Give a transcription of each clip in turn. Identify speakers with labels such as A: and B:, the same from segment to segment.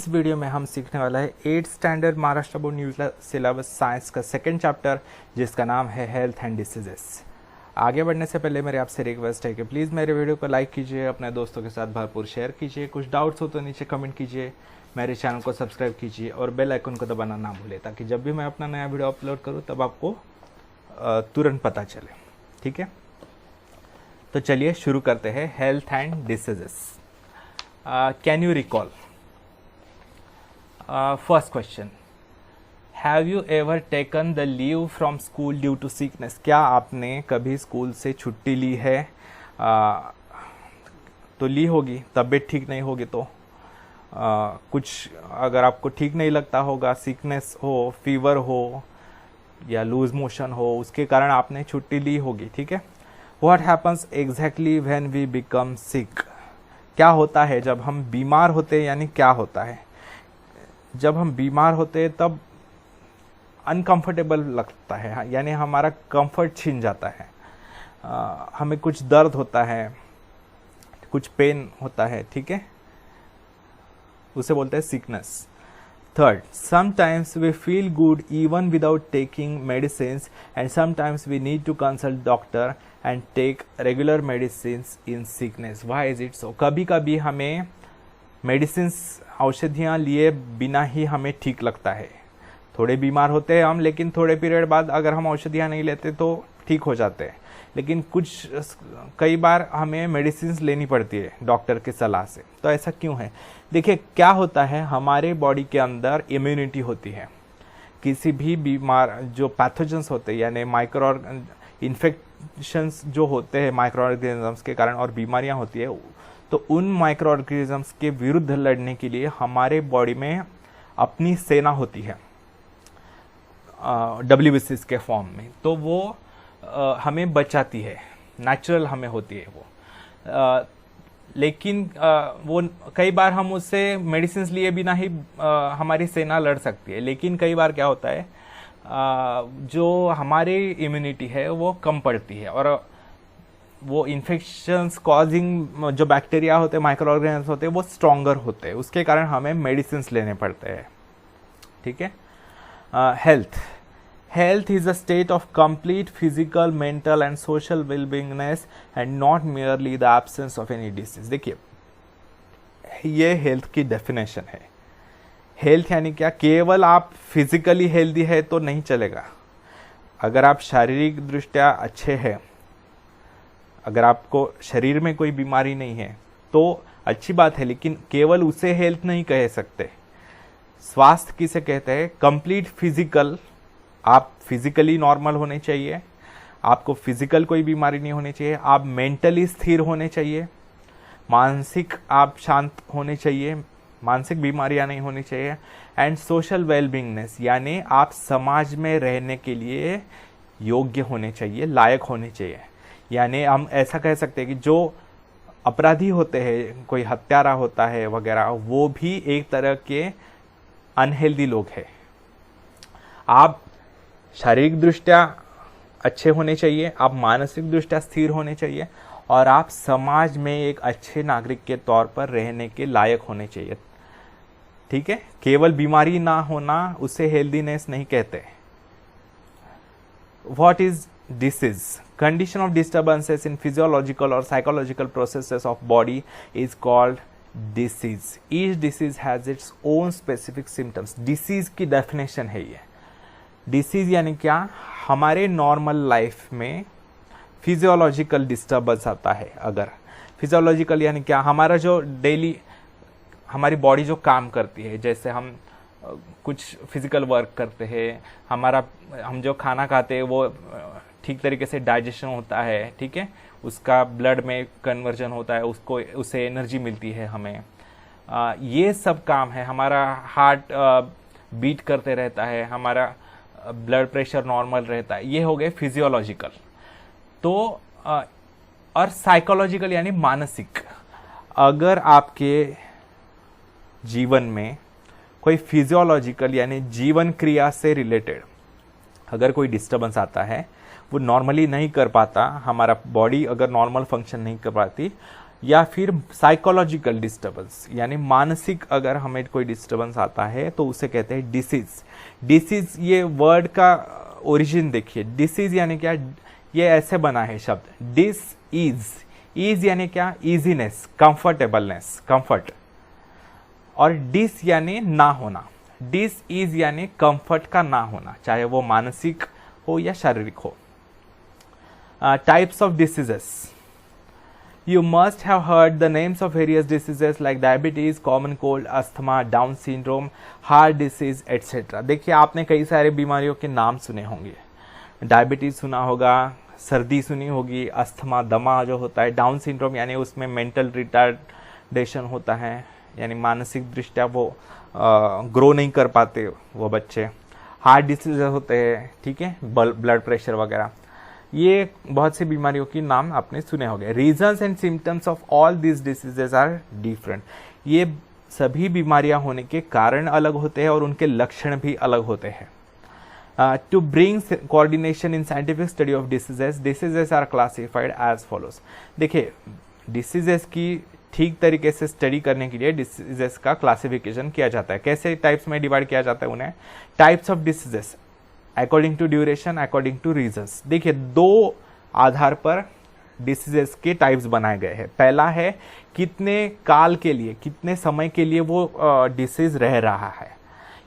A: इस वीडियो में हम सीखने वाला है 8th standard Maharashtra board new syllabus science का सेकंड चैप्टर, जिसका नाम है हेल्थ एंड डिसीजेस। आगे बढ़ने से पहले मेरी आपसे रिक्वेस्ट है कि प्लीज़ मेरे वीडियो को लाइक कीजिए, अपने दोस्तों के साथ भरपूर शेयर कीजिए, कुछ डाउट्स हो तो नीचे कमेंट कीजिए, मेरे चैनल को सब्सक्राइब कीजिए और बेल आइकन को दबाना ना भूलें, ताकि जब भी मैं अपना नया वीडियो अपलोड करूँ तब आपको तुरंत पता चले। ठीक है, तो चलिए शुरू करते हैं। Health and diseases, can you recall? First question, have you ever taken the leave from school due to sickness? क्या आपने कभी स्कूल से छुट्टी ली है? तो ली होगी, तबीयत ठीक नहीं होगी तो कुछ अगर आपको ठीक नहीं लगता होगा, सिकनेस हो, फीवर हो या लूज मोशन हो, उसके कारण आपने छुट्टी ली होगी। ठीक है, what happens exactly when we become sick? क्या होता है जब हम बीमार होते हैं? यानी क्या होता है जब हम बीमार होते हैं? तब अनकंफर्टेबल लगता है, यानी हमारा कंफर्ट छीन जाता है, हमें कुछ दर्द होता है, कुछ पेन होता है। ठीक है, उसे बोलते हैं sickness. Third, sometimes we feel good even without taking medicines and sometimes we need to consult doctor and take regular medicines in sickness. Why is it so? कभी कभी हमें मेडिसिन्स, औषधियाँ लिए बिना ही हमें ठीक लगता है। थोड़े बीमार होते हैं हम, लेकिन थोड़े पीरियड बाद अगर हम औषधियाँ नहीं लेते तो ठीक हो जाते हैं, लेकिन कई बार हमें मेडिसिन्स लेनी पड़ती है डॉक्टर की सलाह से। तो ऐसा क्यों है? देखिए, क्या होता है, हमारे बॉडी के अंदर इम्यूनिटी होती है। किसी भी बीमार जो पैथोजेंस होते हैं, यानी माइक्रो इन्फेक्शंस जो होते हैं माइक्रो ऑर्गेनिजम्स के कारण और बीमारियां होती है, तो उन माइक्रो ऑर्गेनिजम्स के विरुद्ध लड़ने के लिए हमारे बॉडी में अपनी सेना होती है WBCs के फॉर्म में। तो वो हमें बचाती है, नेचुरल हमें होती है वो। लेकिन वो कई बार हम उससे मेडिसिन लिए बिना ही हमारी सेना लड़ सकती है। लेकिन कई बार क्या होता है, जो हमारी इम्यूनिटी है वो कम पड़ती है और वो इन्फेक्शंस कॉजिंग जो बैक्टीरिया होते हैं, माइक्रो ऑर्गेनिजम्स होते हैं, वो स्ट्रॉन्गर होते हैं। उसके कारण हमें मेडिसिन लेने पड़ते हैं। ठीक है, health is a state of complete physical, mental and social wellbeingness and not merely the absence of any disease. देखिए, ये हेल्थ की डेफिनेशन है। हेल्थ यानी क्या? केवल आप फिजिकली हेल्दी है तो नहीं चलेगा। अगर आप शारीरिक दृष्टया अच्छे हैं, अगर आपको शरीर में कोई बीमारी नहीं है तो अच्छी बात है, लेकिन केवल उसे हेल्थ नहीं कह सकते। स्वास्थ्य किसे कहते हैं? कंप्लीट फिजिकल, आप फिजिकली नॉर्मल होने चाहिए, आपको फिजिकल कोई बीमारी नहीं होनी चाहिए, आप मेंटली स्थिर होने चाहिए, मानसिक आप शांत होने चाहिए, मानसिक बीमारियां नहीं होनी चाहिए, एंड सोशल वेलबींगनेस, यानी आप समाज में रहने के लिए योग्य होने चाहिए, लायक होने चाहिए। यानी हम ऐसा कह सकते हैं कि जो अपराधी होते हैं, कोई हत्यारा होता है वगैरह, वो भी एक तरह के अनहेल्दी लोग हैं। आप शारीरिक दृष्टया अच्छे होने चाहिए, आप मानसिक दृष्टया स्थिर होने चाहिए और आप समाज में एक अच्छे नागरिक के तौर पर रहने के लायक होने चाहिए। ठीक है, केवल बीमारी ना होना उसे हेल्दीनेस नहीं कहते। What is disease? Condition of disturbances in physiological or psychological processes of body is called disease. Each disease has its own specific symptoms. Disease की definition है ये। Disease यानी क्या? हमारे नॉर्मल लाइफ में फिजियोलॉजिकल डिस्टर्बेंस आता है। अगर फिजियोलॉजिकल यानी क्या? हमारा जो डेली हमारी बॉडी जो काम करती है, जैसे हम कुछ फिजिकल वर्क करते हैं, हम जो खाना खाते हैं वो ठीक तरीके से डाइजेशन होता है। ठीक है, उसका ब्लड में कन्वर्जन होता है, उससे एनर्जी मिलती है हमें। ये सब काम है। हमारा हार्ट बीट करते रहता है, हमारा ब्लड प्रेशर नॉर्मल रहता है। ये हो गए फिजियोलॉजिकल। तो और साइकोलॉजिकल यानी मानसिक। अगर आपके जीवन में कोई फिजियोलॉजिकल यानी जीवन क्रिया से रिलेटेड अगर कोई डिस्टर्बेंस आता है, वो नॉर्मली नहीं कर पाता, हमारा बॉडी अगर नॉर्मल फंक्शन नहीं कर पाती, या फिर साइकोलॉजिकल डिस्टर्बेंस, यानी मानसिक अगर हमें कोई डिस्टर्बेंस आता है तो उसे कहते हैं डिसीज। डिसीज, ये वर्ड का ओरिजिन देखिए, डिसीज यानी क्या, ये ऐसे बना है शब्द डिस इज, इज यानी क्या, इजीनेस, कंफर्टेबलनेस, कंफर्ट, और डिस यानी ना होना, डिस इज यानी कंफर्ट का ना होना, चाहे वो मानसिक हो या शारीरिक हो। Types of diseases, you must have heard the names of various diseases like diabetes, common cold, asthma, Down syndrome, heart disease, etc. देखिए आपने कई सारे बीमारियों के नाम सुने होंगे, डायबिटीज सुना होगा, सर्दी सुनी होगी, अस्थमा दमा जो होता है, डाउन सिंड्रोम यानी उसमें मेंटल रिटार्डेशन होता है, यानी मानसिक दृष्टया वो ग्रो नहीं कर पाते वो बच्चे, हार्ट डिसीज होते हैं, ठीक है, ब्लड प्रेशर वगैरह, ये बहुत सी बीमारियों की नाम आपने सुने होंगे। Reasons and symptoms of all this diseases are different, ये सभी बीमारियां होने के कारण अलग होते हैं और उनके लक्षण भी अलग होते हैं। To bring coordination in scientific study of diseases, diseases are classified as follows. देखिए डिसीजेस की ठीक तरीके से स्टडी करने के लिए डिसीजेस का क्लासिफिकेशन किया जाता है। कैसे टाइप्स में डिवाइड किया जाता है उन्हें? Types of diseases according to duration, according to reasons. देखिए दो आधार पर डिसीजेस के टाइप्स बनाए गए हैं। पहला है कितने काल के लिए, कितने समय के लिए वो डिसीज रह रहा है,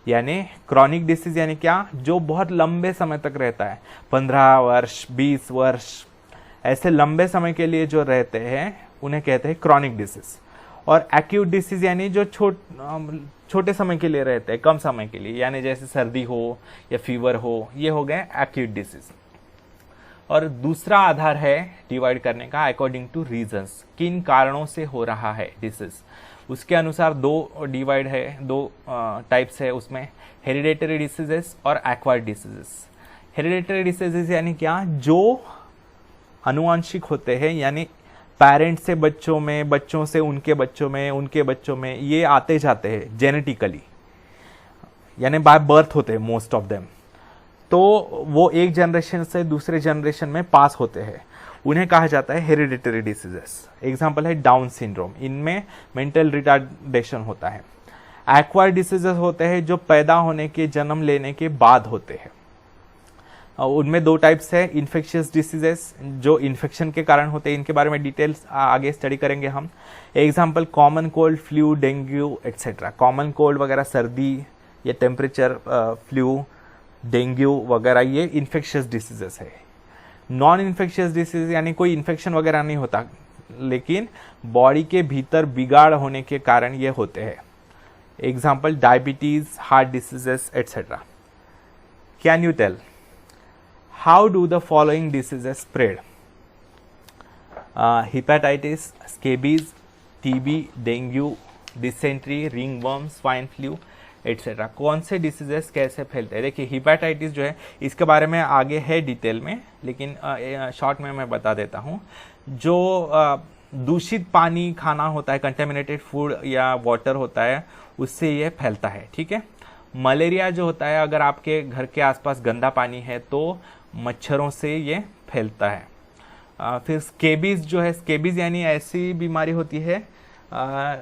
A: यानी क्रॉनिक डिसीज यानी क्या, जो बहुत लंबे समय तक रहता है, 15 वर्ष 20 वर्ष ऐसे लंबे समय के लिए जो रहते हैं उन्हें कहते हैं क्रॉनिक डिसीज। और एक्यूट डिसीज यानी जो छोटे समय के लिए रहते हैं, कम समय के लिए, यानी जैसे सर्दी हो या फीवर हो, ये हो गए एक्यूट डिसीज। और दूसरा आधार है डिवाइड करने का अकॉर्डिंग टू रीजंस, किन कारणों से हो रहा है डिसीज, उसके अनुसार दो डिवाइड है, दो टाइप्स है उसमें, हेरिडेटरी डिसीजेस और एक्वायर्ड डिसीजेस। हेरिडेटरी डिसीजेस यानी क्या, जो अनुवांशिक होते हैं, यानी पेरेंट्स से बच्चों में, बच्चों से उनके बच्चों में, उनके बच्चों में, ये आते जाते हैं जेनेटिकली, यानी बाय बर्थ होते हैं मोस्ट ऑफ देम, तो वो एक जनरेशन से दूसरे जनरेशन में पास होते हैं, उन्हें कहा जाता है हेरिडिटरी डिसीजेस। एग्जांपल है डाउन सिंड्रोम, इनमें मेंटल रिटार्डेशन होता है। एक्वायर्ड डिसीजेस होते हैं जो पैदा होने के, जन्म लेने के बाद होते हैं। उनमें दो टाइप्स है, इन्फेक्शियस डिसीजेस जो इन्फेक्शन के कारण होते हैं, इनके बारे में डिटेल्स आगे स्टडी करेंगे हम। Example common cold, flu, dengue etcetera. Common cold वगैरह सर्दी या टेम्परेचर, फ्लू, डेंगू वगैरह ये इन्फेक्शियस डिसीजेस है। नॉन इन्फेक्शियस डिसीज यानी कोई इन्फेक्शन वगैरह नहीं होता, लेकिन बॉडी के भीतर बिगाड़ होने के कारण ये होते हैं। Example diabetes, heart diseases etcetera. Can you tell how do the following diseases spread? Hepatitis, scabies, TB, dengue, dysentery, ringworm, swine flu, etc. कौन से डिसीजेस कैसे फैलते हैं? देखिए हिपेटाइटिस जो है इसके बारे में आगे है डिटेल में, लेकिन शॉर्ट में मैं बता देता हूँ। जो दूषित पानी खाना होता है, कंटेमिनेटेड फूड या वाटर होता है, उससे ये फैलता है, ठीक है। मलेरिया जो होता है, अगर आपके घर के आसपास गंदा पानी है तो मच्छरों से ये फैलता है। फिर स्केबीज जो है, स्केबीज यानी ऐसी बीमारी होती है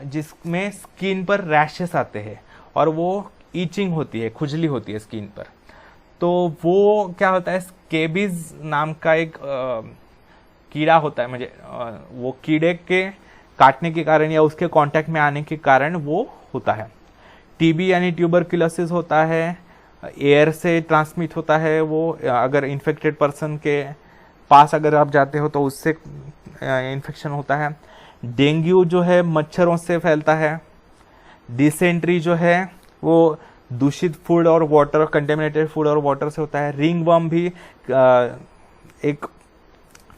A: जिसमें स्किन पर रैशेस आते हैं और वो ईचिंग होती है, खुजली होती है स्किन पर। तो वो क्या होता है, स्केबीज नाम का एक कीड़ा होता है, मुझे वो कीड़े के काटने के कारण या उसके कांटेक्ट में आने के कारण वो होता है। टीबी यानी ट्यूबरकुलोसिस होता है, एयर से ट्रांसमिट होता है, वो अगर इन्फेक्टेड पर्सन के पास अगर आप जाते हो तो उससे इन्फेक्शन होता है। डेंगू जो है मच्छरों से फैलता है। डिसेंट्री जो है वो दूषित फूड और वाटर, कंटेमिनेटेड फूड और वाटर से होता है। रिंगवर्म भी एक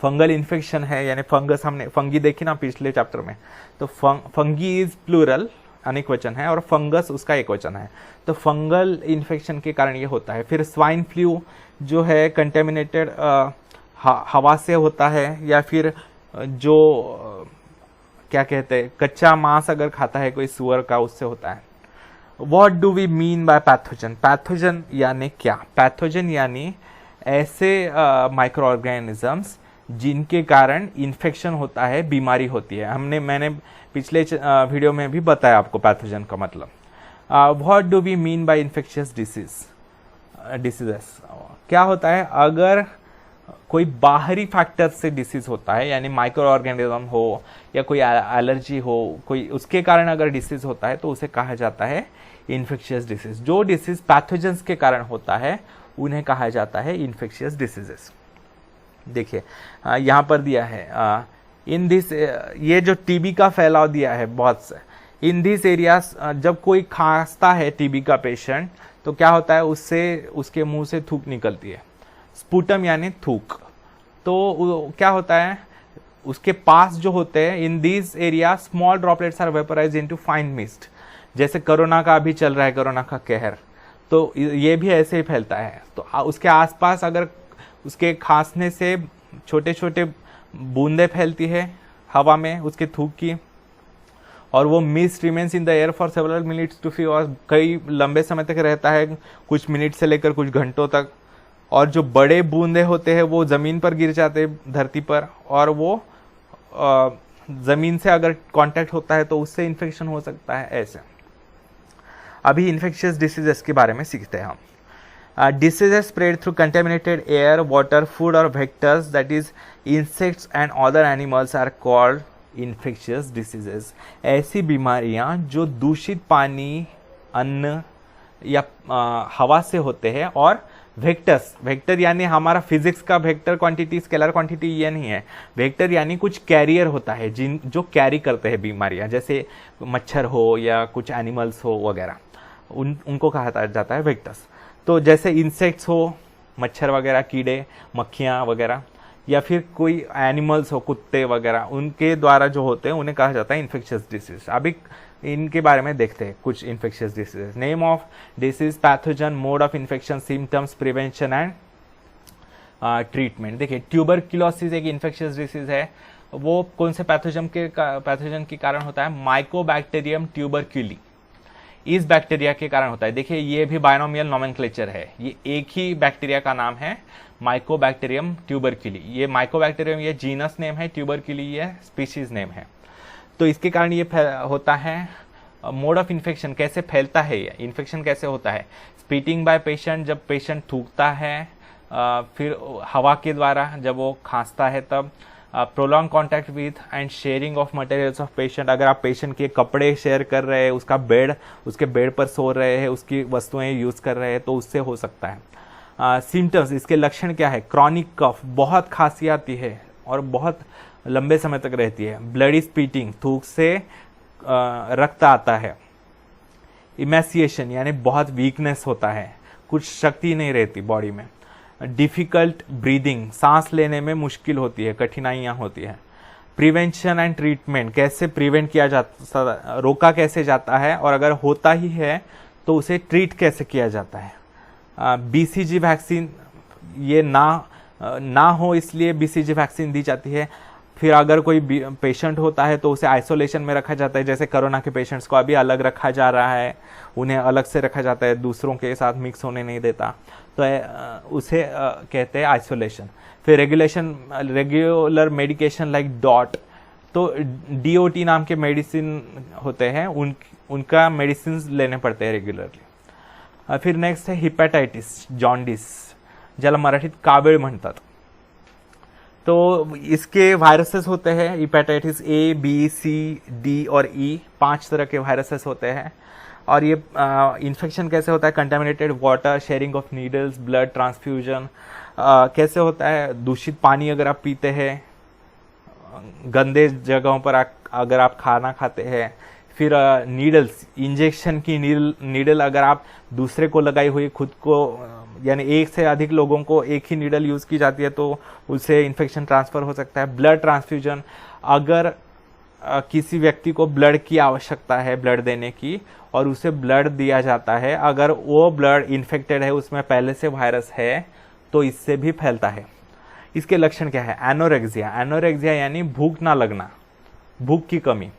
A: फंगल इन्फेक्शन है, यानी फंगस, हमने फंगी देखी ना पिछले चैप्टर में, तो फंगी इज प्लूरल, अनेक वचन है, और फंगस उसका एक वचन है, तो फंगल इन्फेक्शन के कारण ये होता है। फिर स्वाइन फ्लू जो है कंटेमिनेटेड हवा से होता है, या फिर जो क्या कहते हैं, कच्चा मांस अगर खाता है कोई सुअर का, उससे होता है। What do we mean by pathogen? Pathogen यानी क्या? पैथोजन यानी ऐसे माइक्रो ऑर्गेनिजम्स जिनके कारण इन्फेक्शन होता है, बीमारी होती है। मैंने पिछले वीडियो में भी बताया आपको पैथोजन का मतलब। What do we mean by infectious diseases? क्या होता है, अगर कोई बाहरी फैक्टर से डिसीज होता है, यानी माइक्रो ऑर्गेनिज्म हो या कोई एलर्जी हो, कोई उसके कारण अगर डिसीज होता है तो उसे कहा जाता है इन्फेक्शियस डिसीज। जो डिसीज पैथोजेंस के कारण होता है उन्हें कहा जाता है इन्फेक्शियस डिसीजेस। देखिए यहाँ पर दिया है इन दिस, ये जो टीबी का फैलाव दिया है बहुत से, इन दिस एरियाज, जब कोई खांसता है टीबी का पेशेंट तो क्या होता है, उससे उसके मुंह से थूक निकलती है, स्पूटम यानी थूक। तो क्या होता है, उसके पास जो होते हैं, in this area small droplets are vaporized into fine mist. जैसे कोरोना का अभी चल रहा है, कोरोना का कहर, तो ये भी ऐसे ही फैलता है। तो उसके आसपास अगर उसके खांसने से छोटे छोटे बूंदे फैलती है हवा में उसके थूक की, और वो mist remains in the air for several minutes to few hours, कई लंबे समय तक रहता है, कुछ मिनट से लेकर कुछ घंटों तक। और जो बड़े बूंदे होते हैं वो ज़मीन पर गिर जाते हैं, धरती पर, और वो ज़मीन से अगर कांटेक्ट होता है तो उससे इन्फेक्शन हो सकता है। ऐसे अभी इन्फेक्शियस डिसीजेस के बारे में सीखते हैं हम। Diseases spread through contaminated air, water, food or vectors, that is insects and other animals are called infectious diseases। ऐसी बीमारियां जो दूषित पानी, अन्न या हवा से होते हैं, और वेक्टर्स, वेक्टर यानी हमारा फिजिक्स का वेक्टर क्वांटिटी, स्केलर क्वांटिटी ये नहीं है। वेक्टर यानी कुछ कैरियर होता है जो कैरी करते हैं बीमारियां, जैसे मच्छर हो या कुछ एनिमल्स हो वगैरह, उनको कहा जाता है वेक्टर्स। तो जैसे इंसेक्ट्स हो, मच्छर वगैरह, कीड़े मक्खियाँ वगैरह, या फिर कोई एनिमल्स हो, कुत्ते वगैरह, उनके द्वारा जो होते हैं उन्हें कहा जाता है इन्फेक्शियस डिसीज। अभी इनके बारे में देखते हैं कुछ infectious disease. Name of disease, pathogen, mode of infection, symptoms, prevention and treatment. देखिए ट्यूबरक्लोसिस एक इन्फेक्शियस डिसीज है। वो कौन से पैथोजन के कारण होता है? माइकोबैक्टीरियम ट्यूबरक्यूली, इस बैक्टीरिया के कारण होता है। देखिए ये भी बायनोमियल नोमेनक्लेचर है, ये एक ही बैक्टीरिया का नाम है माइकोबैक्टीरियम ट्यूबरक्यूली। ये माइकोबैक्टीरियम ये जीनस नेम है, ट्यूबरक्यूली ये स्पीशीज नेम है। तो इसके कारण ये होता है। मोड ऑफ इन्फेक्शन, कैसे फैलता है ये इन्फेक्शन, कैसे होता है? स्पीटिंग बाय पेशेंट, जब पेशेंट थूकता है, फिर हवा के द्वारा जब वो खांसता है तब। Prolong contact with and sharing of materials of patient, अगर आप पेशेंट के कपड़े शेयर कर रहे हैं, उसका बेड, उसके बेड पर सो रहे हैं, उसकी वस्तुएं यूज कर रहे हैं, तो उससे हो सकता है। सिम्टम्स, इसके लक्षण क्या है? क्रॉनिक कफ, बहुत खांसी आती है और बहुत लंबे समय तक रहती है। ब्लडी स्पीटिंग, थूक से रक्त आता है। इमेसिएशन यानी बहुत वीकनेस होता है, कुछ शक्ति नहीं रहती बॉडी में। डिफिकल्ट ब्रीदिंग, सांस लेने में मुश्किल होती है, कठिनाइयाँ होती है। प्रिवेंशन एंड ट्रीटमेंट, कैसे प्रिवेंट किया जाता, रोका कैसे जाता है, और अगर होता ही है तो उसे ट्रीट कैसे किया जाता है। बीसीजी वैक्सीन, ये ना हो इसलिए बीसीजी वैक्सीन दी जाती है। फिर अगर कोई पेशेंट होता है तो उसे आइसोलेशन में रखा जाता है, जैसे कोरोना के पेशेंट्स को अभी अलग रखा जा रहा है, उन्हें अलग से रखा जाता है, दूसरों के साथ मिक्स होने नहीं देता, तो उसे कहते हैं आइसोलेशन। फिर रेगुलर मेडिकेशन लाइक डॉट, तो DOT नाम के मेडिसिन होते हैं, उनका मेडिसिन लेने पड़ते हैं रेगुलरली। फिर नेक्स्ट है हिपेटाइटिस, जॉन्डिस, ज्याला मराठीत कावीळ म्हणतात। तो इसके वायरसेस होते हैं, hepatitis A, B, C, D और E, 5 तरह के वायरसेस होते हैं। और ये इन्फेक्शन कैसे होता है? Contaminated water, sharing of needles, blood transfusion. कैसे होता है? दूषित पानी अगर आप पीते हैं, गंदे जगहों पर अगर आप खाना खाते हैं। फिर नीडल्स, इंजेक्शन की नीडल अगर आप दूसरे को लगाई हुई, खुद को यानी एक से अधिक लोगों को एक ही नीडल यूज की जाती है तो उससे इन्फेक्शन ट्रांसफर हो सकता है। ब्लड ट्रांसफ्यूजन, अगर किसी व्यक्ति को ब्लड की आवश्यकता है, ब्लड देने की, और उसे ब्लड दिया जाता है, अगर वो ब्लड इन्फेक्टेड है, उसमें पहले से वायरस है, तो इससे भी फैलता है। इसके लक्षण क्या है? एनोरेक्सिया, एनोरेक्सिया यानी भूख ना लगना, भूख की कमी।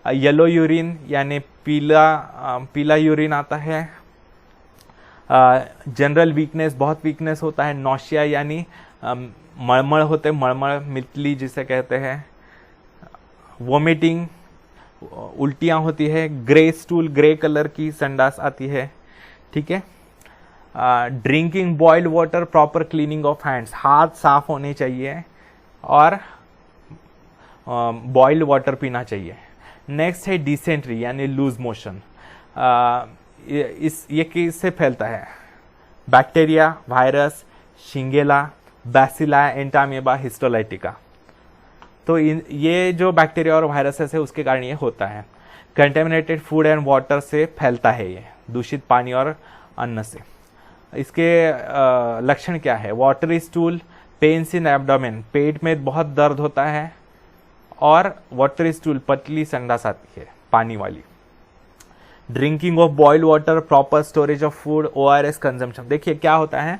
A: येलो यूरिन यानी पीला यूरिन आता है। जनरल वीकनेस, बहुत वीकनेस होता है। नौशिया यानी मळमळ होते, मळमळ मितली जिसे कहते हैं, वोमिटिंग, उल्टियाँ होती है, ग्रे स्टूल, ग्रे कलर की संडास आती है, ठीक है। Drinking boiled water, proper cleaning of hands, हाथ साफ होने चाहिए और बॉइल्ड वाटर पीना चाहिए। नेक्स्ट है डिसेंट्री यानी लूज मोशन। ये किससे फैलता है? Bacteria, virus, shigella, bacilli, entamoeba, histolytica. तो ये जो बैक्टीरिया और वायरसेस है उसके कारण ये होता है। कंटेमिनेटेड फूड एंड वाटर से फैलता है ये, दूषित पानी और अन्न से। इसके लक्षण क्या है? Watery stool, pains in abdomen, पेट में बहुत दर्द होता है, और वाटरी स्टूल, पतली संडास आती है पानी वाली। Drinking of boiled water, proper storage of food, ORS consumption. देखिए क्या होता है,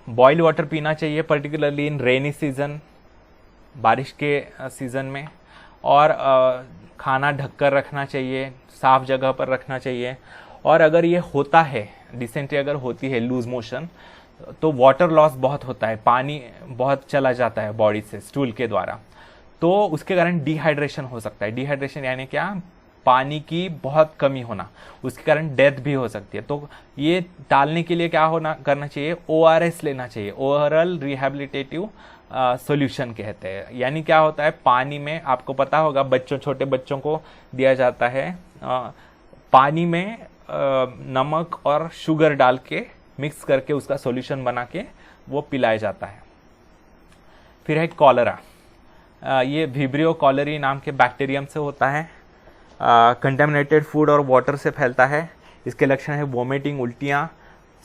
A: बॉइल्ड वाटर पीना चाहिए पर्टिकुलरली इन रेनी सीजन, बारिश के सीजन में, और खाना ढककर रखना चाहिए, साफ जगह पर रखना चाहिए। और अगर ये होता है, डिसेंट्री अगर होती है, लूज मोशन, तो वाटर लॉस बहुत होता है, पानी बहुत चला जाता है बॉडी से स्टूल के द्वारा, तो उसके कारण डिहाइड्रेशन हो सकता है। डिहाइड्रेशन यानी क्या? पानी की बहुत कमी होना, उसके कारण डेथ भी हो सकती है। तो ये टालने के लिए क्या करना चाहिए? ORS लेना चाहिए, ओरल रिहेबिलिटेटिव सॉल्यूशन कहते हैं। यानी क्या होता है, पानी में, आपको पता होगा, छोटे बच्चों को दिया जाता है, पानी में नमक और शुगर डाल के मिक्स करके उसका सॉल्यूशन बना के वो पिलाया जाता है। फिर है कॉलरा। ये विब्रियो कॉलरी नाम के बैक्टीरियम से होता है। कंटेमिनेटेड फूड और वाटर से फैलता है। इसके लक्षण है वोमिटिंग, उल्टियाँ,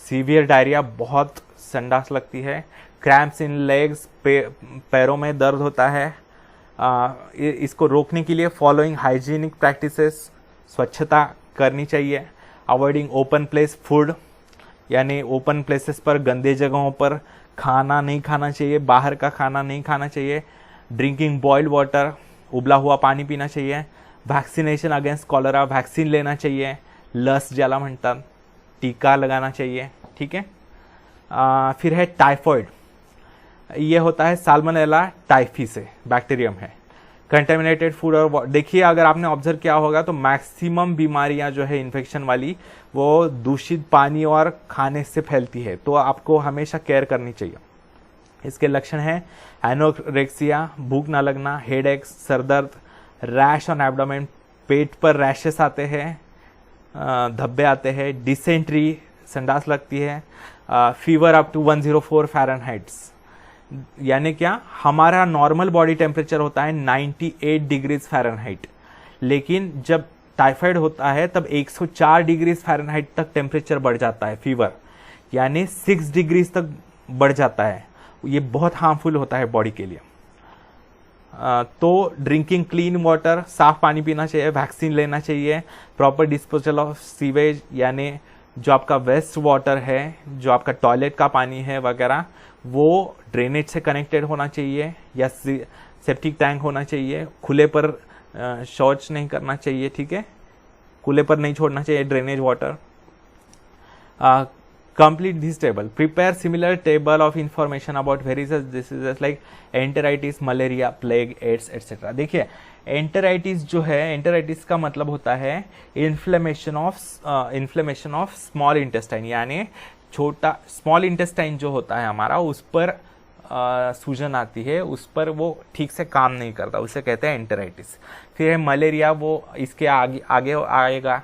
A: सीवियर डायरिया, बहुत संडास लगती है, क्रैम्प्स इन लेग्स, पैरों में दर्द होता है। इसको रोकने के लिए फॉलोइंग हाइजीनिक प्रैक्टिसेस, स्वच्छता करनी चाहिए। अवॉइडिंग ओपन प्लेस फूड, यानी ओपन प्लेसेस पर, गंदे जगहों पर खाना नहीं खाना चाहिए, बाहर का खाना नहीं खाना चाहिए। ड्रिंकिंग बॉइल्ड वाटर, उबला हुआ पानी पीना चाहिए। वैक्सीनेशन अगेंस्ट कॉलरा, वैक्सीन लेना चाहिए। लस ज्याला म्हणतात, टीका लगाना चाहिए, ठीक है। फिर है टाइफॉइड। ये होता है साल्मोनेला टाइफी से, बैक्टीरियम है। कंटेमिनेटेड फूड और देखिए, अगर आपने ऑब्जर्व किया होगा तो मैक्सिमम बीमारियां जो है इन्फेक्शन वाली, वो दूषित पानी और खाने से फैलती है, तो आपको हमेशा केयर करनी चाहिए। इसके लक्षण है एनोरेक्सिया, भूख ना लगना, हेडेक्स, सरदर्द, रैश ऑन एब्डोमेन, पेट पर रैशेस आते हैं, धब्बे आते हैं, डिसेंट्री, संडास लगती है, फीवर अप टू 104 फ़ारेनहाइट्स। यानी क्या, हमारा नॉर्मल बॉडी टेम्परेचर होता है 98 डिग्रीज फ़ारेनहाइट, लेकिन जब टाइफाइड होता है तब 104 डिग्रीज फ़ारेनहाइट तक टेम्परेचर बढ़ जाता है, फीवर यानी 6 डिग्रीज तक बढ़ जाता है। ये बहुत हार्मफुल होता है बॉडी के लिए। तो ड्रिंकिंग क्लीन वाटर, साफ पानी पीना चाहिए, वैक्सीन लेना चाहिए। प्रॉपर डिस्पोजल ऑफ सीवेज, यानी जो आपका वेस्ट वाटर है, जो आपका टॉयलेट का पानी है वगैरह, वो ड्रेनेज से कनेक्टेड होना चाहिए या सेप्टिक टैंक होना चाहिए। खुले पर शौच नहीं करना चाहिए, ठीक है, खुले पर नहीं छोड़ना चाहिए drainage water. Complete this table. Prepare similar table of information about various diseases like enteritis, malaria, plague, AIDS, etc. देखिए, एंटेराइटिस जो है, एंटेराइटिस का मतलब होता है इन्फ्लेमेशन ऑफ स्मॉल इंटेस्टाइन, यानी छोटा स्मॉल इंटेस्टाइन जो होता है हमारा, उस पर सूजन आती है, उस पर वो ठीक से काम नहीं करता, उसे कहते हैं एंटेराइटिस। फिर है मलेरिया, वो इसके आगे आएगा।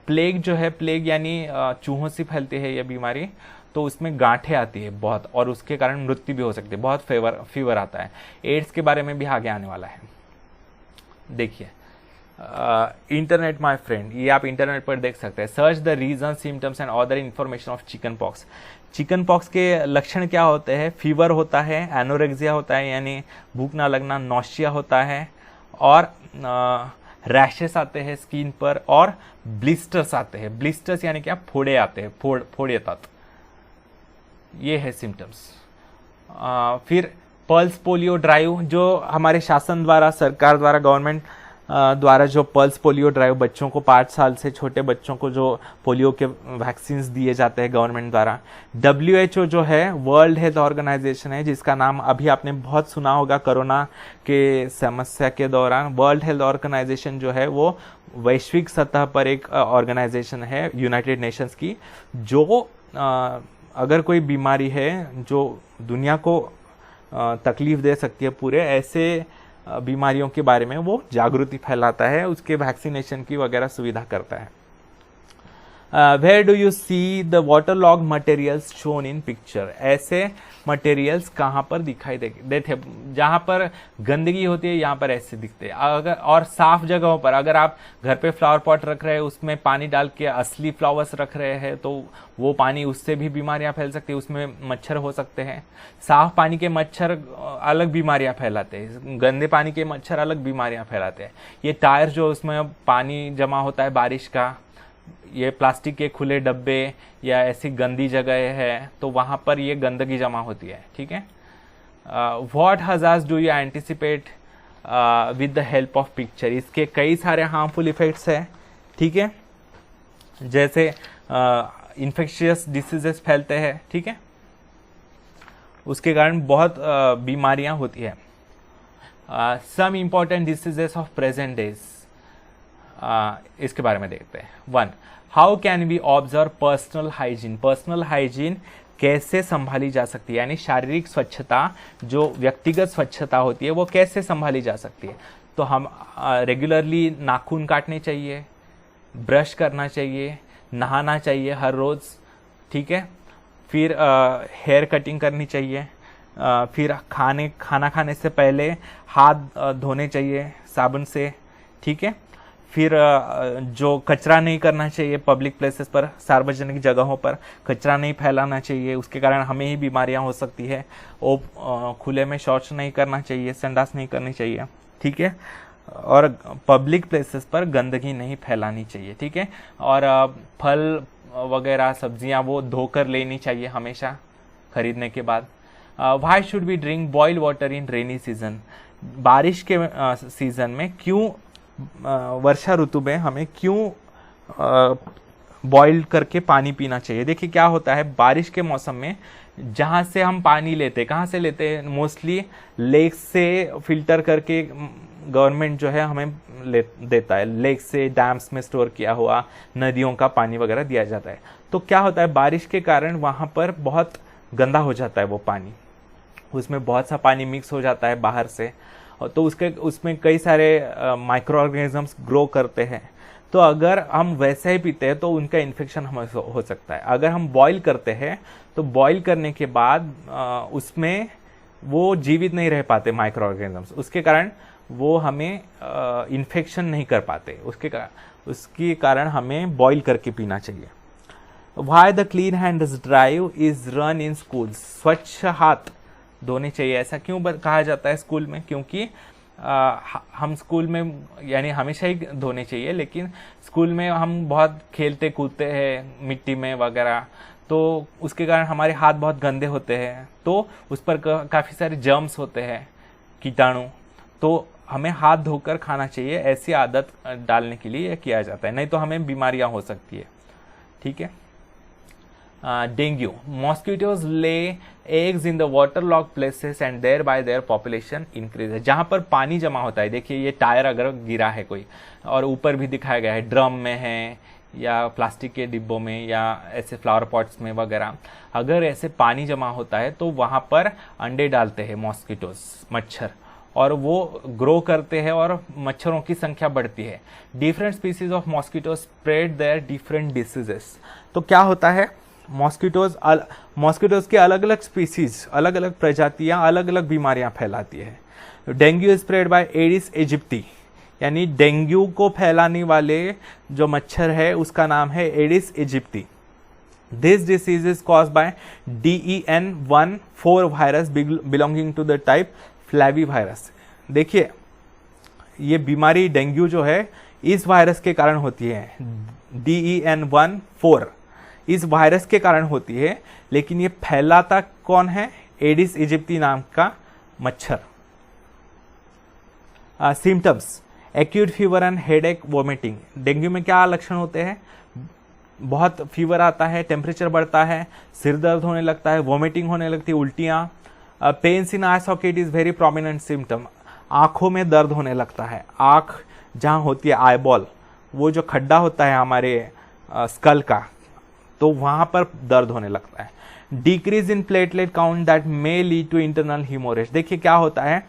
A: प्लेग जो है, प्लेग यानी चूहों से फैलती है ये बीमारी, तो उसमें गांठें आती है बहुत, और उसके कारण मृत्यु भी हो सकती है, बहुत फीवर आता है। एड्स के बारे में भी आगे आने वाला है। देखिए, इंटरनेट माय फ्रेंड, ये आप इंटरनेट पर देख सकते हैं। Search the reason, symptoms and other information of chickenpox. Chickenpox के लक्षण क्या होते हैं? फीवर होता है, एनोरेक्सिया होता है यानी भूख ना लगना, नॉशिया होता है, और रैशेस आते हैं स्किन पर, और ब्लिस्टर्स आते हैं। ब्लिस्टर्स यानी क्या? फोड़े आते हैं, फोड़ येतात। ये है सिम्टम्स। फिर पल्स पोलियो ड्राइव, जो हमारे शासन द्वारा, सरकार द्वारा, गवर्नमेंट द्वारा जो पल्स पोलियो ड्राइव बच्चों को 5 साल से छोटे बच्चों को जो पोलियो के वैक्सीन्स दिए जाते हैं गवर्नमेंट द्वारा। WHO जो है वर्ल्ड हेल्थ ऑर्गेनाइजेशन है, जिसका नाम अभी आपने बहुत सुना होगा कोरोना के समस्या के दौरान। वर्ल्ड हेल्थ ऑर्गेनाइजेशन जो है वो वैश्विक सतह पर एक ऑर्गेनाइजेशन है यूनाइटेड नेशंस की, जो अगर कोई बीमारी है जो दुनिया को तकलीफ दे सकती है, पूरे ऐसे बीमारियों के बारे में वो जागृति फैलाता है, उसके वैक्सीनेशन की वगैरह सुविधा करता है। Where do you see the waterlogged materials shown in picture? ऐसे मटेरियल्स कहाँ पर दिखाई देते? जहाँ पर गंदगी होती है यहाँ पर ऐसे दिखते हैं। अगर और साफ जगहों पर, अगर आप घर पे फ्लावर पॉट रख रहे हैं, उसमें पानी डाल के असली फ्लावर्स रख रहे हैं, तो वो पानी, उससे भी बीमारियां फैल सकती है, उसमें मच्छर हो सकते हैं। साफ पानी के मच्छर अलग बीमारियां फैलाते हैं, गंदे पानी के मच्छर अलग बीमारियां फैलाते हैं। ये टायर जो उसमें पानी जमा होता है बारिश का, ये प्लास्टिक के खुले डब्बे या ऐसी गंदी जगह है, तो वहां पर ये गंदगी जमा होती है। ठीक है। What hazards do you anticipate with the help of picture? इसके कई सारे हार्मफुल इफेक्ट्स हैं। ठीक है, जैसे इन्फेक्शियस डिसीजेस फैलते हैं। ठीक है, उसके कारण बहुत बीमारियां होती है। Some important diseases of present days, इसके बारे में देखते हैं। 1. How can we observe personal hygiene? Personal hygiene कैसे संभाली जा सकती है, यानी शारीरिक स्वच्छता, जो व्यक्तिगत स्वच्छता होती है, वो कैसे संभाली जा सकती है? तो हम रेगुलरली नाखून काटने चाहिए, ब्रश करना चाहिए, नहाना चाहिए हर रोज। ठीक है, फिर हेयर कटिंग करनी चाहिए, फिर खाना खाने से पहले हाथ धोने चाहिए साबुन से। ठीक है, फिर जो कचरा नहीं करना चाहिए पब्लिक प्लेसेस पर, सार्वजनिक जगहों पर कचरा नहीं फैलाना चाहिए, उसके कारण हमें ही बीमारियां हो सकती है। खुले में शौच नहीं करना चाहिए, संडास नहीं करनी चाहिए। ठीक है, और पब्लिक प्लेसेस पर गंदगी नहीं फैलानी चाहिए। ठीक है, और फल वगैरह सब्जियां वो धोकर लेनी चाहिए हमेशा खरीदने के बाद। Why should we drink boiled water in rainy season? बारिश के सीजन में क्यों, वर्षा ऋतु में हमें क्यों बॉइल्ड करके पानी पीना चाहिए? देखिए क्या होता है, बारिश के मौसम में जहाँ से हम पानी लेते हैं, कहाँ से लेते हैं? मोस्टली लेक से फिल्टर करके गवर्नमेंट जो है हमें देता है, लेक से, डैम्स में स्टोर किया हुआ नदियों का पानी वगैरह दिया जाता है। तो क्या होता है, बारिश के कारण वहाँ पर बहुत गंदा हो जाता है वो पानी, उसमें बहुत सा पानी मिक्स हो जाता है बाहर से, तो उसमें कई सारे माइक्रो ऑर्गेनिजम्स ग्रो करते हैं। तो अगर हम वैसे ही पीते हैं तो उनका इन्फेक्शन हमें हो सकता है। अगर हम बॉईल करते हैं तो बॉईल करने के बाद उसमें वो जीवित नहीं रह पाते माइक्रो ऑर्गेनिजम्स, उसके कारण वो हमें इन्फेक्शन नहीं कर पाते, उसके कारण हमें बॉईल करके पीना चाहिए। Why the clean hands drive is run in schools? स्वच्छ हाथ धोने चाहिए, ऐसा क्यों कहा जाता है स्कूल में? क्योंकि हम स्कूल में यानी हमेशा ही धोने चाहिए, लेकिन स्कूल में हम बहुत खेलते कूदते हैं मिट्टी में वगैरह, तो उसके कारण हमारे हाथ बहुत गंदे होते हैं, तो उस पर काफ़ी सारे जर्म्स होते हैं, कीटाणु, तो हमें हाथ धोकर खाना चाहिए। ऐसी आदत डालने के लिए यह किया जाता है, नहीं तो हमें बीमारियां हो सकती है। ठीक है। Dengue, mosquitoes lay eggs in the waterlogged places and thereby their population increase. जहां पर पानी जमा होता है, देखिए ये टायर अगर गिरा है कोई, और ऊपर भी दिखाया गया है, ड्रम में है या प्लास्टिक के डिब्बों में या ऐसे फ्लावर पॉट्स में वगैरह, अगर ऐसे पानी जमा होता है तो वहां पर अंडे डालते हैं मॉस्किटोज, मच्छर, और वो ग्रो करते हैं और मच्छरों की संख्या बढ़ती है। Different species of mosquitoes spread their different diseases. तो क्या होता है, मॉस्किटोज के अलग अलग स्पीसीज, अलग अलग प्रजातियां अलग अलग बीमारियां फैलाती है। Dengue is spread by Aedes इजिप्टी, यानी डेंगू को फैलाने वाले जो मच्छर है उसका नाम है aedes aegypti. This disease is caused by DEN14 virus belonging to the type flavivirus. देखिए ये बीमारी डेंगू जो है इस वायरस के कारण होती है, DEN14 इस वायरस के कारण होती है, लेकिन ये फैलाता कौन है? एडिस इजिप्टी नाम का मच्छर। Symptoms, acute fever and headache, vomiting. Dengue में क्या लक्षण होते हैं? बहुत फीवर आता है, टेम्परेचर बढ़ता है, सिर दर्द होने लगता है, वोमिटिंग होने लगती है, उल्टियाँ। Pains in eye socket is very prominent symptom. आँखों में दर्द होने लगता है, आँख जहाँ होती है आईबॉल, वो जो खड्डा होता है हमारे स्कल का, तो वहाँ पर दर्द होने लगता है। Decrease in platelet count that may lead to internal hemorrhage. देखिए क्या होता है,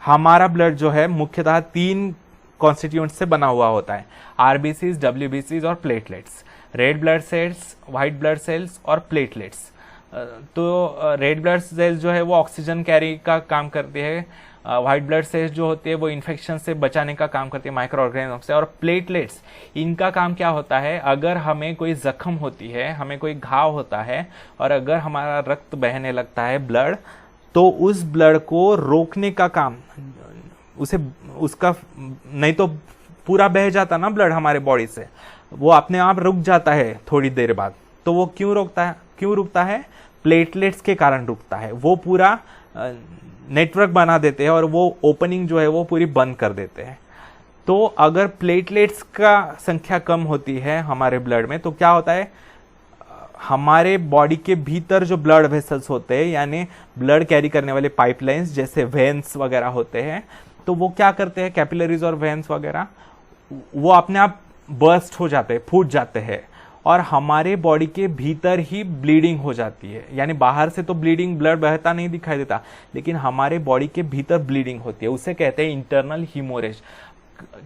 A: हमारा ब्लड जो है मुख्यतः 3 कॉन्स्टिट्यूएंट से बना हुआ होता है, आरबीसीज, डब्ल्यूबीसीज और platelets. Red blood cells, white blood cells और प्लेटलेट्स। तो रेड ब्लड सेल्स जो है वो ऑक्सीजन कैरी का काम करती है, व्हाइट ब्लड सेल्स जो होती है वो इन्फेक्शन से बचाने का काम करती है, माइक्रो ऑर्गेनिज्म से। और प्लेटलेट्स, इनका काम क्या होता है, अगर हमें कोई जख्म होती है, हमें कोई घाव होता है और अगर हमारा रक्त बहने लगता है, ब्लड, तो उस ब्लड को रोकने का काम, उसे उसका नहीं तो पूरा बह जाता ना ब्लड हमारे बॉडी से, वो अपने आप रुक जाता है थोड़ी देर बाद। तो वो क्यों रुकता है? प्लेटलेट्स के कारण रुकता है। वो पूरा नेटवर्क बना देते हैं और वो ओपनिंग जो है वो पूरी बंद कर देते हैं। तो अगर प्लेटलेट्स का संख्या कम होती है हमारे ब्लड में, तो क्या होता है, हमारे बॉडी के भीतर जो ब्लड वेसल्स होते हैं, यानी ब्लड कैरी करने वाले पाइपलाइंस जैसे वेन्स वगैरह होते हैं, तो वो क्या करते हैं, कैपिलरीज और वेन्स वगैरह, वो अपने आप बर्स्ट हो जाते हैं, फूट जाते हैं और हमारे बॉडी के भीतर ही ब्लीडिंग हो जाती है। यानी बाहर से तो ब्लड बहता नहीं दिखाई देता, लेकिन हमारे बॉडी के भीतर ब्लीडिंग होती है, उसे कहते हैं इंटरनल हीमोरेज।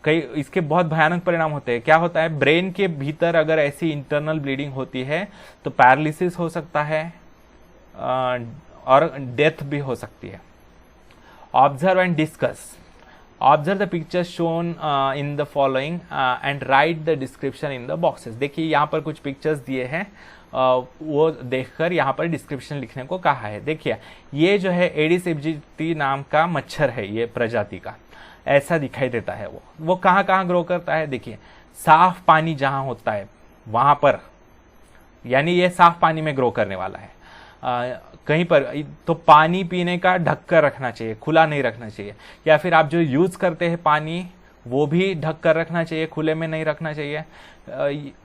A: कई इसके बहुत भयानक परिणाम होते हैं। क्या होता है, ब्रेन के भीतर अगर ऐसी इंटरनल ब्लीडिंग होती है तो पैरालिसिस हो सकता है और डेथ भी हो सकती है। Observe and discuss. Observe the picture shown in the following and right the description in the boxes. देखिए यहाँ पर कुछ पिक्चर्स दिए हैं, वो देखकर यहाँ पर डिस्क्रिप्शन लिखने को कहा है। देखिए ये जो है एडिस एजिप्टी नाम का मच्छर है, ये प्रजाति का, ऐसा दिखाई देता है। वो कहाँ कहाँ ग्रो करता है, देखिए साफ पानी जहाँ होता है वहाँ पर, यानी ये साफ पानी में ग्रो करने वाला है। कहीं पर तो पानी पीने का ढक कर रखना चाहिए, खुला नहीं रखना चाहिए। या फिर आप जो यूज करते हैं पानी, वो भी ढक कर रखना चाहिए, खुले में नहीं रखना चाहिए।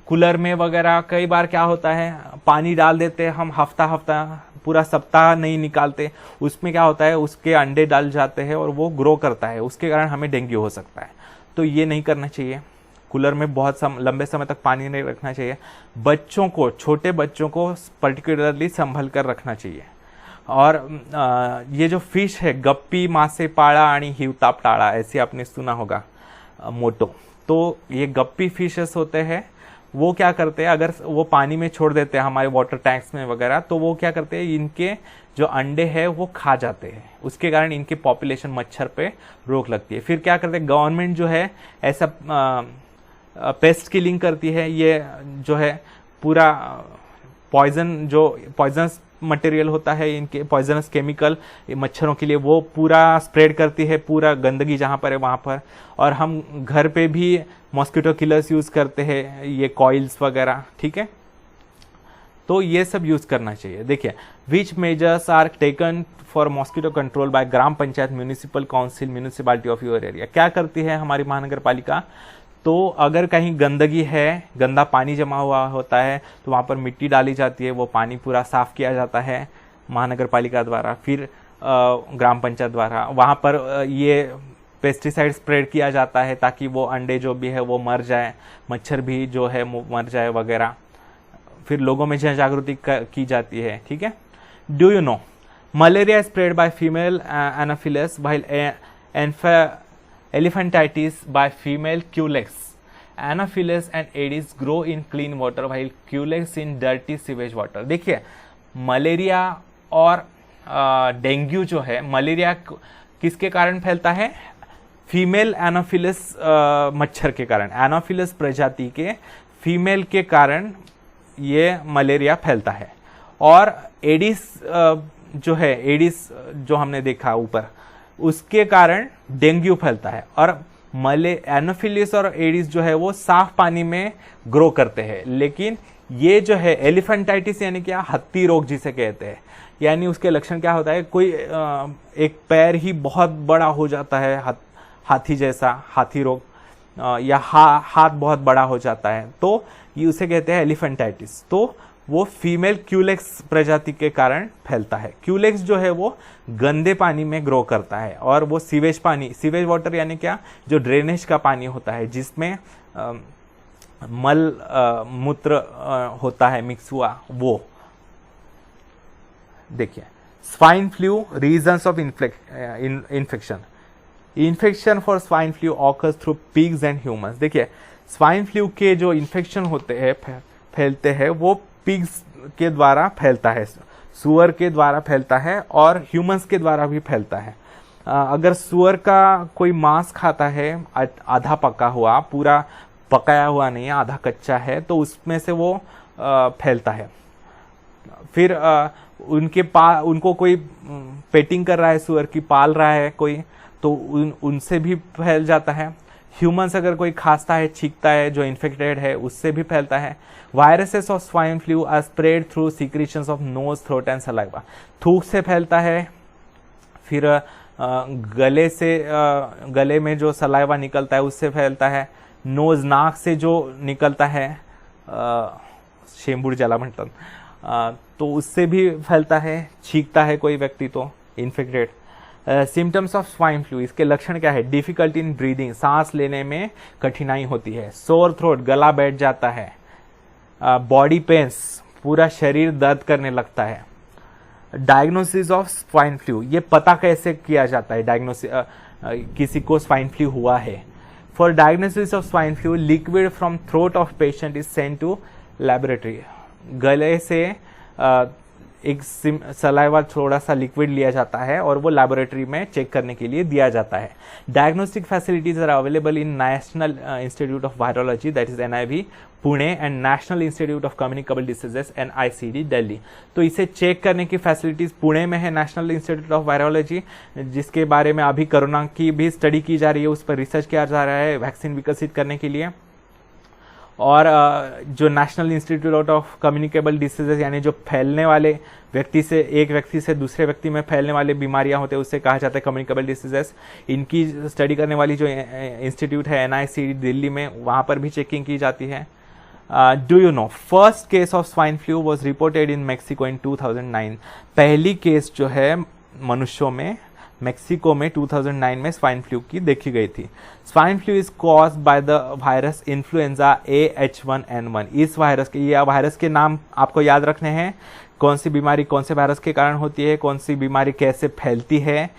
A: कूलर में वगैरह कई बार क्या होता है, पानी डाल देते हैं हम, हफ्ता पूरा सप्ताह नहीं निकालते, उसमें क्या होता है, उसके अंडे डाल जाते हैं और वो ग्रो करता है, उसके कारण हमें डेंगू हो सकता है। तो ये नहीं करना चाहिए। कूलर में बहुत लंबे समय तक पानी नहीं रखना चाहिए। बच्चों को, छोटे बच्चों को पर्टिकुलरली संभल कर रखना चाहिए। और ये जो फिश है, गप्पी, मासे पाड़ा आणि हिवताप टाड़ा, ऐसे आपने सुना होगा मोटो। तो ये गप्पी फिशेस होते हैं, वो क्या करते हैं, अगर वो पानी में छोड़ देते हैं हमारे वाटर टैंक्स में वगैरह, तो वो क्या करते हैं, इनके जो अंडे हैं वो खा जाते हैं, उसके कारण इनके पॉपुलेशन, मच्छर पे रोक लगती है। फिर क्या करते हैं, गवर्नमेंट जो है ऐसा पेस्ट किलिंग करती है, ये जो है पूरा पॉइजनस मटेरियल होता है, इनके पॉइजनस केमिकल मच्छरों के लिए, वो पूरा स्प्रेड करती है, पूरा गंदगी जहाँ पर है वहाँ पर। और हम घर पे भी मॉस्किटो किलर्स यूज़ करते हैं, ये कॉइल्स वगैरह, ठीक है। तो ये सब यूज़ करना चाहिए। देखिए, which measures are taken for mosquito control by gram panchayat, municipal council, municipality of your area. क्या करती है हमारी महानगर पालिका, तो अगर कहीं गंदगी है, गंदा पानी जमा हुआ होता है, तो वहाँ पर मिट्टी डाली जाती है, वो पानी पूरा साफ किया जाता है महानगर पालिका द्वारा, फिर ग्राम पंचायत द्वारा। वहाँ पर ये पेस्टिसाइड स्प्रेड किया जाता है ताकि वो अंडे जो भी है वो मर जाए, मच्छर भी जो है मर जाए वगैरह। फिर लोगों में जन जागृति की जाती है, ठीक है। Do you no malaria spread by female Anopheles while elephantitis by female culex. Anopheles and Aedes grow in clean water while culex in dirty sewage water. देखिए, मलेरिया और डेंगू जो है, मलेरिया किसके कारण फैलता है, फीमेल एनाफिलस मच्छर के कारण, एनाफिलस प्रजाति के फीमेल के कारण ये मलेरिया फैलता है। और एडिस जो है, एडिस जो हमने देखा ऊपर, उसके कारण डेंगू फैलता है। और एनाफिलिस और एडिस जो है वो साफ पानी में ग्रो करते हैं, लेकिन ये जो है एलिफेंटाइटिस यानी क्या, हत्ती रोग जिसे कहते हैं, यानी उसके लक्षण क्या होता है, कोई एक पैर ही बहुत बड़ा हो जाता है हाथी जैसा, हाथी रोग, या हाथ बहुत बड़ा हो जाता है, तो ये उसे कहते हैं एलिफेंटाइटिस। तो वो फीमेल क्यूलेक्स प्रजाति के कारण फैलता है। क्यूलेक्स जो है वो गंदे पानी में ग्रो करता है, और वो सीवेज पानी, सीवेज वाटर यानी क्या, जो ड्रेनेज का पानी होता है जिसमें मल मूत्र होता है मिक्स हुआ, वो। देखिए, swine flu, reasons of infection. Infection for swine flu occurs through pigs and humans. देखिए, स्वाइन फ्लू के जो इन्फेक्शन होते हैं, फैलते हैं, वो पिग्स के द्वारा फैलता है, सुअर के द्वारा फैलता है, और ह्यूमंस के द्वारा भी फैलता है। अगर सुअर का कोई मांस खाता है आधा पका हुआ, पूरा पकाया हुआ नहीं है, आधा कच्चा है, तो उसमें से वो फैलता है। फिर उनको कोई पेटिंग कर रहा है, सुअर की पाल रहा है कोई, तो उनसे भी फैल जाता है। ह्यूमंस अगर कोई खांसता है, छींकता है, जो इन्फेक्टेड है, उससे भी फैलता है। Viruses of swine flu are spread through secretions of nose, throat and saliva. थूक से फैलता है, फिर गले में जो सलाइवा निकलता है उससे फैलता है। नोज, नाक से जो निकलता है, शेंबूड जला म्हणतात, तो उससे भी फैलता है। छींकता है कोई व्यक्ति तो infected. Symptoms of swine flu, इसके लक्षण क्या है? डिफिकल्टी इन ब्रीदिंग, सांस लेने में कठिनाई होती है। सोर थ्रोट, गला बैठ जाता है। बॉडी पेन्स, पूरा शरीर दर्द करने लगता है। डायग्नोसिस ऑफ स्वाइन फ्लू, ये पता कैसे किया जाता है डायग्नोसिस किसी को स्वाइन फ्लू हुआ है? For diagnosis of swine flu, liquid from throat of patient is sent to laboratory. गले से एक सलाइवा, थोड़ा सा लिक्विड लिया जाता है और वो लैबोरेटरी में चेक करने के लिए दिया जाता है। Diagnostic facilities are available in National Institute of Virology, that is NIV Pune, and National Institute of Communicable Diseases NICD Delhi. तो इसे चेक करने की फैसिलिटीज पुणे में है, नेशनल इंस्टीट्यूट ऑफ वायरोलॉजी, जिसके बारे में अभी कोरोना की भी स्टडी की जा रही है, उस पर रिसर्च किया जा रहा है वैक्सीन विकसित करने के लिए। और जो national Institute of Communicable diseases, यानी जो फैलने वाले व्यक्ति से, एक व्यक्ति से दूसरे व्यक्ति में फैलने वाले बीमारियां होते हैं, उससे कहा जाता है कम्युनिकेबल डिसीजेस। इनकी स्टडी करने वाली जो इंस्टीट्यूट है NICD दिल्ली में, वहां पर भी चेकिंग की जाती है। Do you know, first case of swine flu was reported in Mexico in 2009। पहली केस जो है मनुष्यों में मेक्सिको में 2009 में स्वाइन फ्लू की देखी गई थी। Swine flu is caused by the virus influenza A-H1N1। इस वायरस के, ये वायरस के नाम आपको याद रखने हैं, कौन सी बीमारी कौन से वायरस के कारण होती है, कौन सी बीमारी कैसे फैलती है,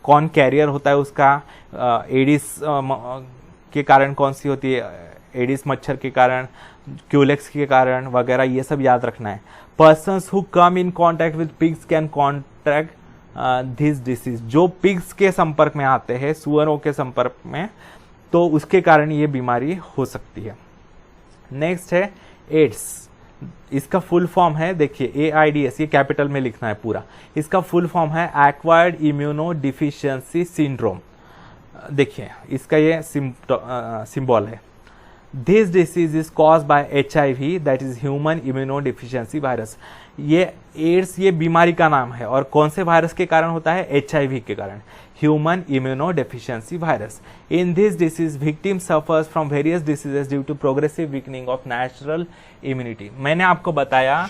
A: कौन कैरियर होता है उसका, एडिस के कारण कौन सी होती है, एडिस मच्छर के कारण, क्यूलेक्स के कारण वगैरह, ये सब याद रखना है। Persons who come in contact with pigs can contract this disease. जो पिग्स के संपर्क में आते हैं, सुअरों के संपर्क में, तो उसके कारण ये बीमारी हो सकती है। नेक्स्ट है एड्स। इसका फुल फॉर्म है, देखिए AIDS, ये कैपिटल में लिखना है पूरा। इसका फुल फॉर्म है एक्वायर्ड इम्यूनो डिफिशियंसी सिंड्रोम। देखिए इसका ये सिंबल है। This disease is caused bye HIV, that is human immuno deficiency virus. ये एड्स, ये बीमारी का नाम है, और कौन से वायरस के कारण होता है? HIV के कारण, human immunodeficiency virus. In this disease victim suffers from various diseases due to progressive weakening of natural immunity. मैंने आपको बताया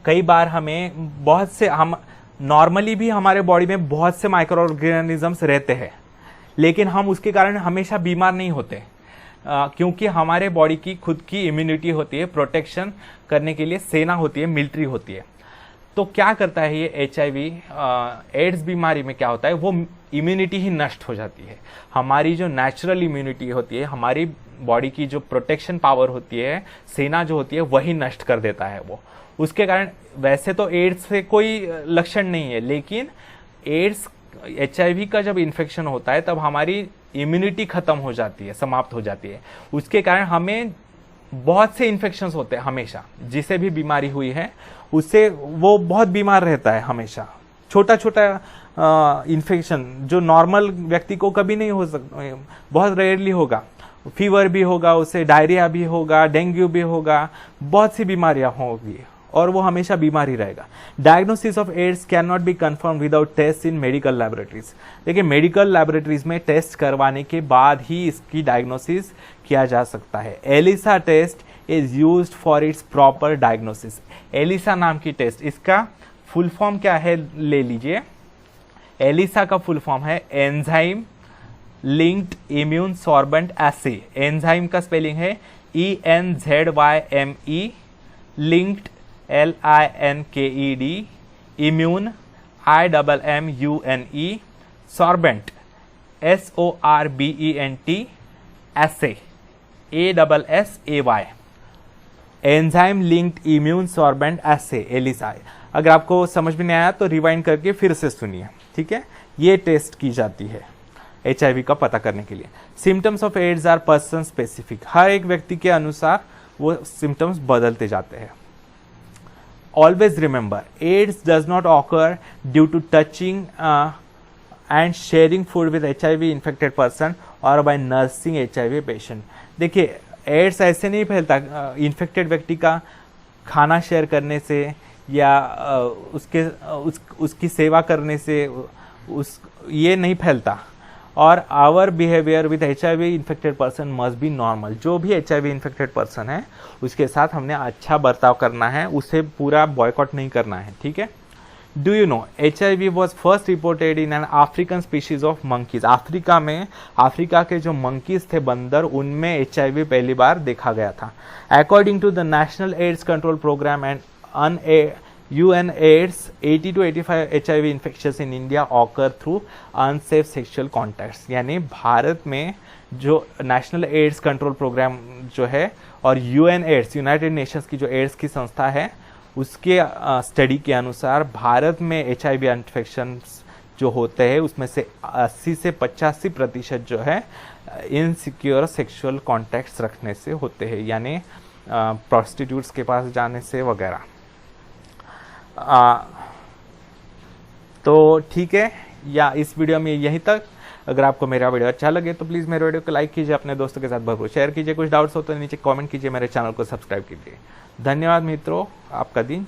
A: कई बार, हमें बहुत से, हम नॉर्मली भी हमारे बॉडी में बहुत से माइक्रो ऑर्गेनिजम्स रहते हैं, लेकिन हम उसके कारण हमेशा बीमार नहीं होते, क्योंकि हमारे बॉडी की खुद की इम्यूनिटी होती है, प्रोटेक्शन करने के लिए सेना होती है, मिलिट्री होती है। तो क्या करता है ये HIV एड्स बीमारी में क्या होता है, वो इम्यूनिटी ही नष्ट हो जाती है। हमारी जो नेचुरल इम्यूनिटी होती है, हमारी बॉडी की जो प्रोटेक्शन पावर होती है, सेना जो होती है, वही नष्ट कर देता है वो। उसके कारण वैसे तो एड्स से कोई लक्षण नहीं है, लेकिन एड्स HIV का जब इन्फेक्शन होता है तब हमारी इम्यूनिटी खत्म हो जाती है, समाप्त हो जाती है। उसके कारण हमें बहुत से इन्फेक्शंस होते हैं हमेशा। जिसे भी बीमारी हुई है उससे वो बहुत बीमार रहता है हमेशा। छोटा छोटा इन्फेक्शन जो नॉर्मल व्यक्ति को कभी नहीं हो सकता, बहुत रेयरली होगा। फीवर भी होगा, उससे डायरिया भी होगा, डेंगू भी होगा, बहुत सी बीमारियां होगी। और वो हमेशा बीमार ही रहेगा। Diagnosis of AIDS can not be confirm without test in medical laboratories. देखिए मेडिकल लैबोरेटरीज में टेस्ट करवाने के बाद ही इसकी डायग्नोसिस किया जा सकता है। ELISA test is used for its proper diagnosis. ELISA नाम की टेस्ट, इसका फुल फॉर्म क्या है ले लीजिए। एलिसा का फुल फॉर्म है enzyme linked immune sorbent assay. Enzyme का स्पेलिंग है ENZYME, linked LINKED, immune IMMUNE, sorbent SORBENT, assay ASSAY। Enzyme linked immune sorbent assay, ELISA. अगर आपको समझ में नहीं आया तो रिवाइंड करके फिर से सुनिए, ठीक है। ये टेस्ट की जाती है HIV का पता करने के लिए। Symptoms of AIDS are person specific. हर एक व्यक्ति के अनुसार वो सिम्टम्स बदलते जाते हैं। Always remember, AIDS does not occur due to touching and sharing food with HIV infected person or by nursing HIV patient. देखिए एड्स ऐसे नहीं फैलता इन्फेक्टेड व्यक्ति का खाना शेयर करने से या उसकी सेवा करने से ये नहीं फैलता। और our behaviour with HIV infected person must be normal. जो भी HIV इन्फेक्टेड पर्सन है उसके साथ हमने अच्छा बर्ताव करना है, उसे पूरा बॉयकॉट नहीं करना है, ठीक है। Do you no HIV was first reported in an African species of monkeys. Africa के जो मंकीज थे बंदर, उनमें HIV पहली बार देखा गया था। According to the National AIDS Control Programme and UNAIDS, 80 to 85 HIV infections in India occur through unsafe sexual contacts. यानी भारत में जो नेशनल एड्स कंट्रोल प्रोग्राम जो है और UNAIDS, यूनाइटेड नेशंस की जो एड्स की संस्था है, उसके स्टडी के अनुसार भारत में HIV इन्फेक्शंस जो होते हैं उसमें से 80 से 85% जो है इनसिक्योर सेक्सुअल कॉन्टैक्ट्स रखने से होते हैं, यानी प्रोस्टिट्यूट्स के पास जाने से वगैरह। तो ठीक है, या इस वीडियो में यहीं तक। अगर आपको मेरा वीडियो अच्छा लगे तो प्लीज़ मेरे वीडियो को लाइक कीजिए, अपने दोस्तों के साथ भरपूर शेयर कीजिए। कुछ डाउट्स हो तो नीचे कमेंट कीजिए, मेरे चैनल को सब्सक्राइब कीजिए। धन्यवाद मित्रों, आपका दिन